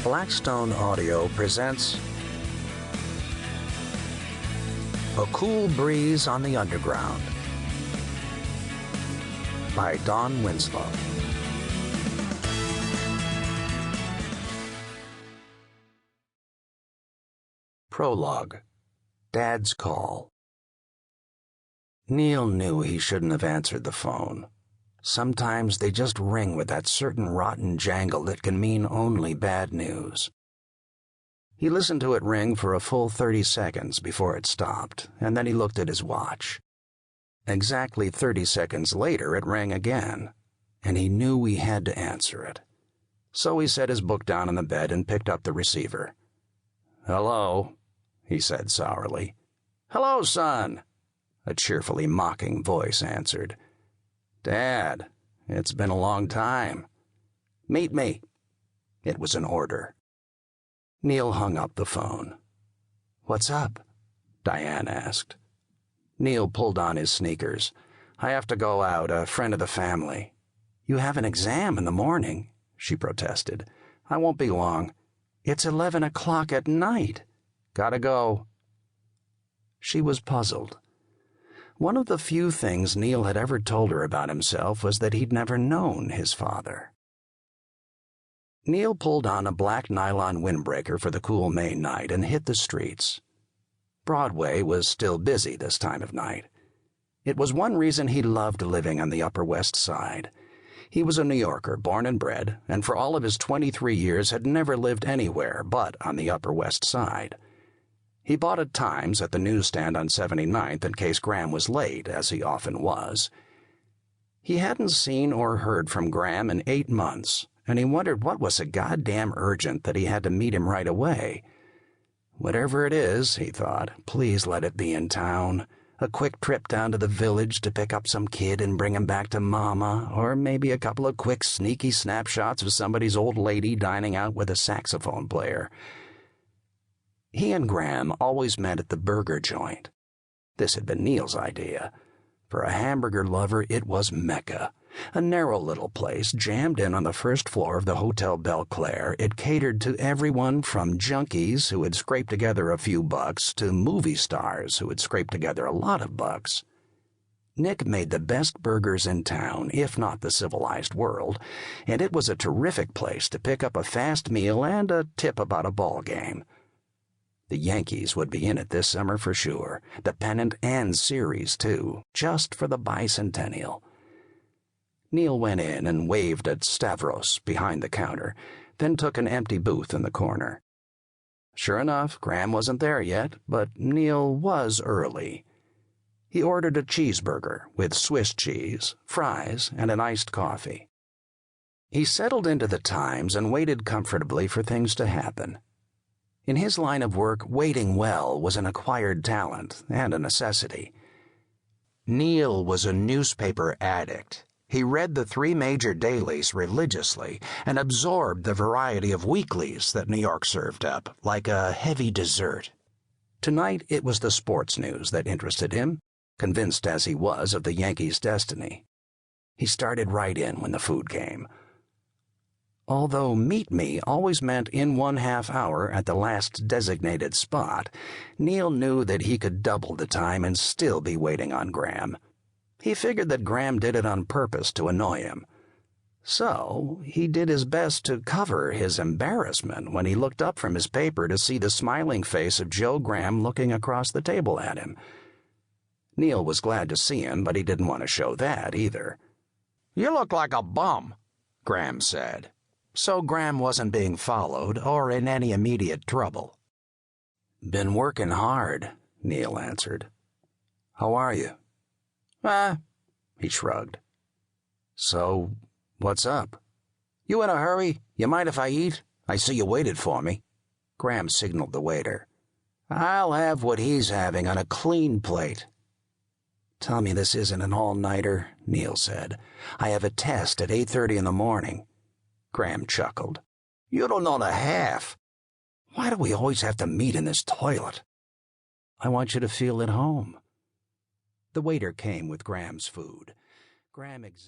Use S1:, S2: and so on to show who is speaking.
S1: Blackstone Audio presents A Cool Breeze on the Underground by Don Winslow. Prologue. Dad's Call. Neal knew he shouldn't have answered the phone. Sometimes they just ring with that certain rotten jangle that can mean only bad news. He listened to it ring for a full 30 seconds before it stopped, and then he looked at his watch. Exactly 30 seconds later it rang again, and he knew he had to answer it. So he set his book down on the bed and picked up the receiver. "Hello," he said sourly. "Hello, son," a cheerfully mocking voice answered. "Dad, it's been a long time. Meet me." It was an order. Neal hung up the phone. "What's up?" Diane asked. Neal pulled on his sneakers. "I have to go out, a friend of the family." "You have an exam in the morning," she protested. "I won't be long. It's 11 o'clock at night." "Gotta go." She was puzzled. One of the few things Neal had ever told her about himself was that he'd never known his father. Neal pulled on a black nylon windbreaker for the cool May night and hit the streets. Broadway was still busy this time of night. It was one reason he loved living on the Upper West Side. He was a New Yorker, born and bred, and for all of his 23 years had never lived anywhere but on the Upper West Side. He bought a Times at the newsstand on 79th in case Graham was late, as he often was. He hadn't seen or heard from Graham in 8 months, and he wondered what was so goddamn urgent that he had to meet him right away. Whatever it is, he thought, please let it be in town. A quick trip down to the village to pick up some kid and bring him back to Mama, or maybe a couple of quick sneaky snapshots of somebody's old lady dining out with a saxophone player. He and Graham always met at the burger joint. This had been Neal's idea. For a hamburger lover, it was Mecca. A narrow little place jammed in on the first floor of the Hotel Belclair. It catered to everyone from junkies who had scraped together a few bucks to movie stars who had scraped together a lot of bucks. Nick made the best burgers in town, if not the civilized world, and it was a terrific place to pick up a fast meal and a tip about a ball game. The Yankees would be in it this summer for sure, the pennant and series, too, just for the bicentennial. Neal went in and waved at Stavros behind the counter, then took an empty booth in the corner. Sure enough, Graham wasn't there yet, but Neal was early. He ordered a cheeseburger with Swiss cheese, fries, and an iced coffee. He settled into the Times and waited comfortably for things to happen. In his line of work, waiting well was an acquired talent and a necessity. Neal was a newspaper addict. He read the 3 major dailies religiously and absorbed the variety of weeklies that New York served up, like a heavy dessert. Tonight it was the sports news that interested him, convinced as he was of the Yankees' destiny. He started right in when the food came. Although meet me always meant in 1/2 hour at the last designated spot, Neal knew that he could double the time and still be waiting on Graham. He figured that Graham did it on purpose to annoy him. So he did his best to cover his embarrassment when he looked up from his paper to see the smiling face of Joe Graham looking across the table at him. Neal was glad to see him, but he didn't want to show that either. "You look like a bum," Graham said. So Graham wasn't being followed or in any immediate trouble. "Been working hard," Neal answered. "How are you?" He shrugged. "So, what's up?" "You in a hurry? You mind if I eat? I see you waited for me." Graham signaled the waiter. "I'll have what he's having on a clean plate." "Tell me this isn't an all-nighter," Neal said. "I have a test at 8:30 in the morning." Graham chuckled. "You don't know the half. Why do we always have to meet in this toilet?" "I want you to feel at home." The waiter came with Graham's food. Graham examined